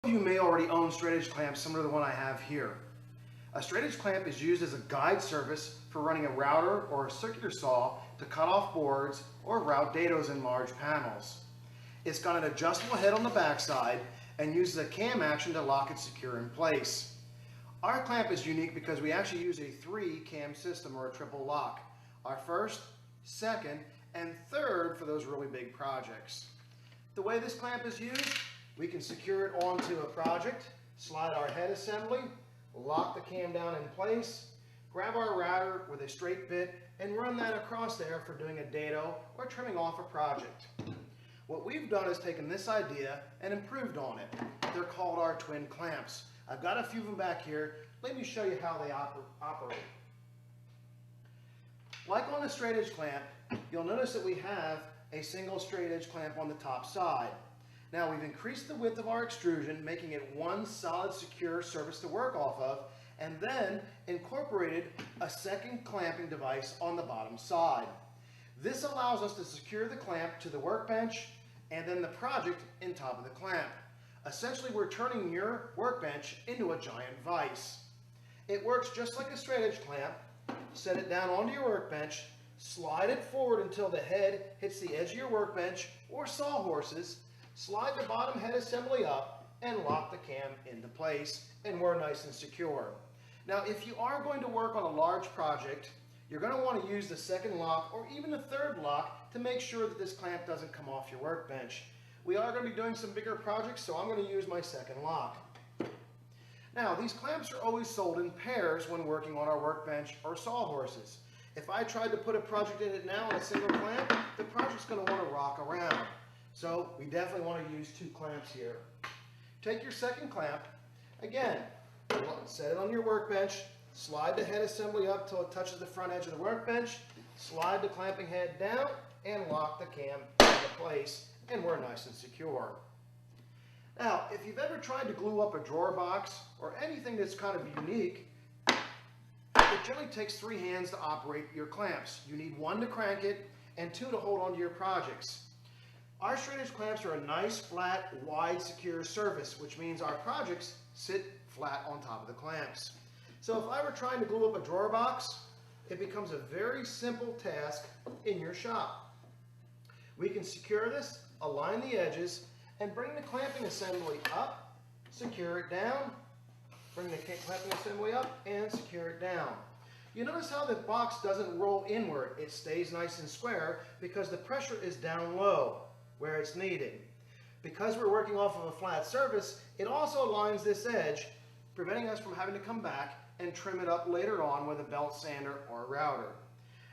You may already own straight edge clamps similar to the one I have here. A straight edge clamp is used as a guide surface for running a router or a circular saw to cut off boards or route dados in large panels. It's got an adjustable head on the backside and uses a cam action to lock it secure in place. Our clamp is unique because we actually use a 3-cam system or a triple lock. Our first, second, and third for those really big projects. The way this clamp is used, we can secure it onto a project, slide our head assembly, lock the cam down in place, grab our router with a straight bit, and run that across there for doing a dado or trimming off a project. What we've done is taken this idea and improved on it. They're called our twin clamps. I've got a few of them back here. Let me show you how they operate. Like on the straight edge clamp, you'll notice that we have a single straight edge clamp on the top side. Now we've increased the width of our extrusion, making it one solid secure surface to work off of, and then incorporated a second clamping device on the bottom side. This allows us to secure the clamp to the workbench and then the project in top of the clamp. Essentially, we're turning your workbench into a giant vise. It works just like a straight edge clamp. Set it down onto your workbench, slide it forward until the head hits the edge of your workbench or sawhorses, slide the bottom head assembly up, and lock the cam into place, and we're nice and secure. Now, if you are going to work on a large project, you're going to want to use the second lock or even the third lock to make sure that this clamp doesn't come off your workbench. We are going to be doing some bigger projects, so I'm going to use my second lock. Now, these clamps are always sold in pairs when working on our workbench or sawhorses. If I tried to put a project in it now on a single clamp, the project's going to want to rock around. So we definitely want to use 2 clamps here. Take your second clamp, again, set it on your workbench, slide the head assembly up till it touches the front edge of the workbench, slide the clamping head down, and lock the cam into place, and we're nice and secure. Now, if you've ever tried to glue up a drawer box or anything that's kind of unique, it generally takes 3 hands to operate your clamps. You need 1 to crank it and 2 to hold onto your projects. Our straight edge clamps are a nice, flat, wide, secure surface, which means our projects sit flat on top of the clamps. So if I were trying to glue up a drawer box, it becomes a very simple task in your shop. We can secure this, align the edges, and bring the clamping assembly up, secure it down, bring the clamping assembly up, and secure it down. You notice how the box doesn't roll inward. It stays nice and square because the pressure is down low where it's needed. Because we're working off of a flat surface, it also aligns this edge, preventing us from having to come back and trim it up later on with a belt sander or a router.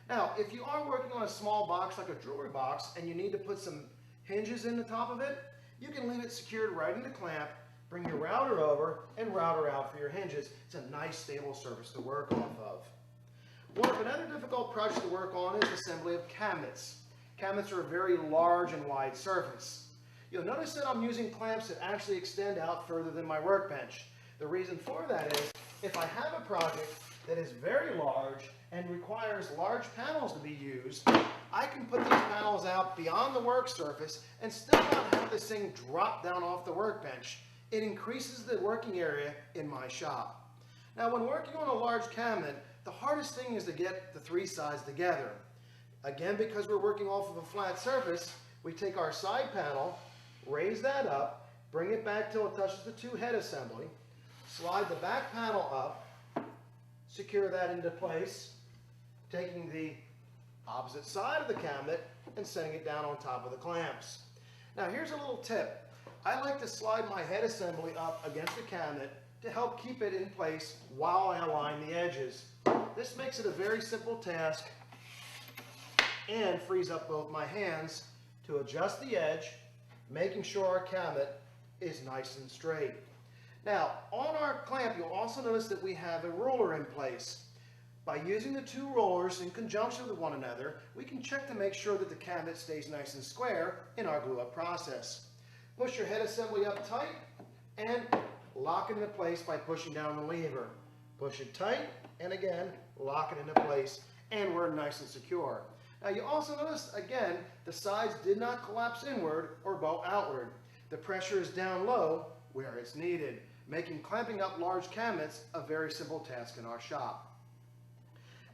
Now, if you are working on a small box like a jewelry box and you need to put some hinges in the top of it, you can leave it secured right in the clamp, bring your router over, and router out for your hinges. It's a nice stable surface to work off of. Another difficult project to work on is assembly of cabinets. Cabinets are a very large and wide surface. You'll notice that I'm using clamps that actually extend out further than my workbench. The reason for that is, if I have a project that is very large and requires large panels to be used, I can put these panels out beyond the work surface and still not have this thing drop down off the workbench. It increases the working area in my shop. Now, when working on a large cabinet, the hardest thing is to get the 3 sides together. Again, because we're working off of a flat surface, we take our side panel, raise that up, bring it back till it touches the 2 head assembly, slide the back panel up, secure that into place, taking the opposite side of the cabinet and setting it down on top of the clamps. Now, here's a little tip. I like to slide my head assembly up against the cabinet to help keep it in place while I align the edges. This makes it a very simple task and frees up both my hands to adjust the edge, making sure our cabinet is nice and straight. Now, on our clamp, you'll also notice that we have a roller in place. By using the 2 rollers in conjunction with one another, we can check to make sure that the cabinet stays nice and square in our glue-up process. Push your head assembly up tight and lock it into place by pushing down the lever. Push it tight and again, lock it into place, and we're nice and secure. Now you also notice, again, the sides did not collapse inward or bow outward. The pressure is down low, where it's needed, making clamping up large cabinets a very simple task in our shop.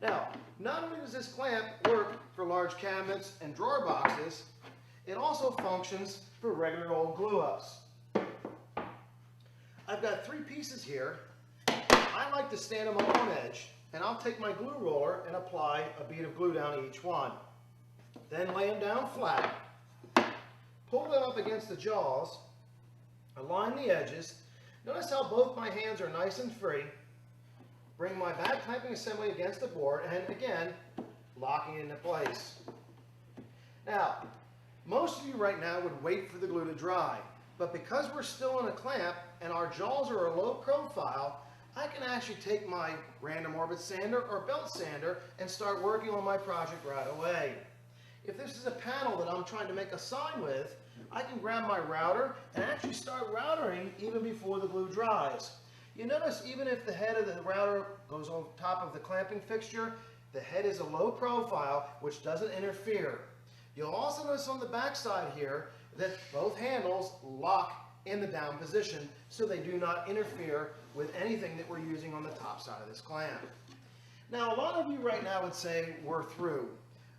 Now, not only does this clamp work for large cabinets and drawer boxes, it also functions for regular old glue-ups. I've got 3 pieces here. I like to stand them on edge, and I'll take my glue roller and apply a bead of glue down each one. Then lay them down flat, pull them up against the jaws, align the edges. Notice how both my hands are nice and free. Bring my back clamping assembly against the board, and again, locking it into place. Now, most of you right now would wait for the glue to dry, but because we're still in a clamp and our jaws are a low profile, I can actually take my random orbit sander or belt sander and start working on my project right away. If this is a panel that I'm trying to make a sign with, I can grab my router and actually start routering even before the glue dries. You notice even if the head of the router goes on top of the clamping fixture, the head is a low profile, which doesn't interfere. You'll also notice on the back side here that both handles lock in the down position so they do not interfere with anything that we're using on the top side of this clamp. Now, a lot of you right now would say we're through,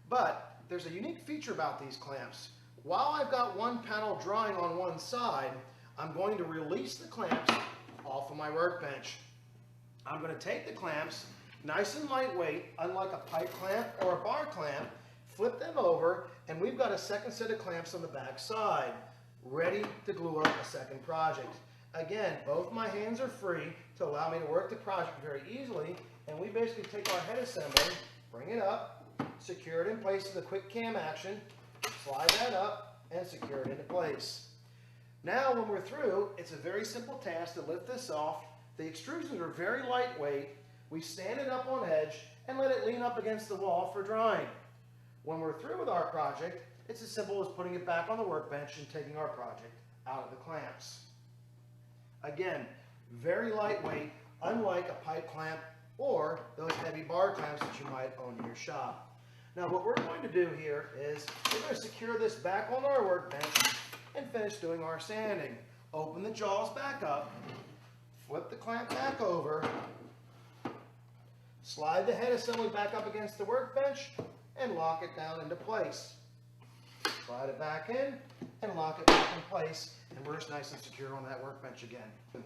but there's a unique feature about these clamps. While I've got one panel drying on one side, I'm going to release the clamps off of my workbench. I'm going to take the clamps, nice and lightweight, unlike a pipe clamp or a bar clamp, flip them over, and we've got a second set of clamps on the back side, ready to glue up a second project. Again, both my hands are free to allow me to work the project very easily, and we basically take our head assembly, bring it up, secure it in place with a quick cam action, slide that up, and secure it into place. Now when we're through, it's a very simple task to lift this off. The extrusions are very lightweight. We stand it up on edge and let it lean up against the wall for drying. When we're through with our project, it's as simple as putting it back on the workbench and taking our project out of the clamps. Again, very lightweight, unlike a pipe clamp or those heavy bar clamps that you might own in your shop. Now what we're going to do here is we're going to secure this back on our workbench and finish doing our sanding. Open the jaws back up, flip the clamp back over, slide the head assembly back up against the workbench, and lock it down into place. Slide it back in and lock it back in place, and we're just nice and secure on that workbench again.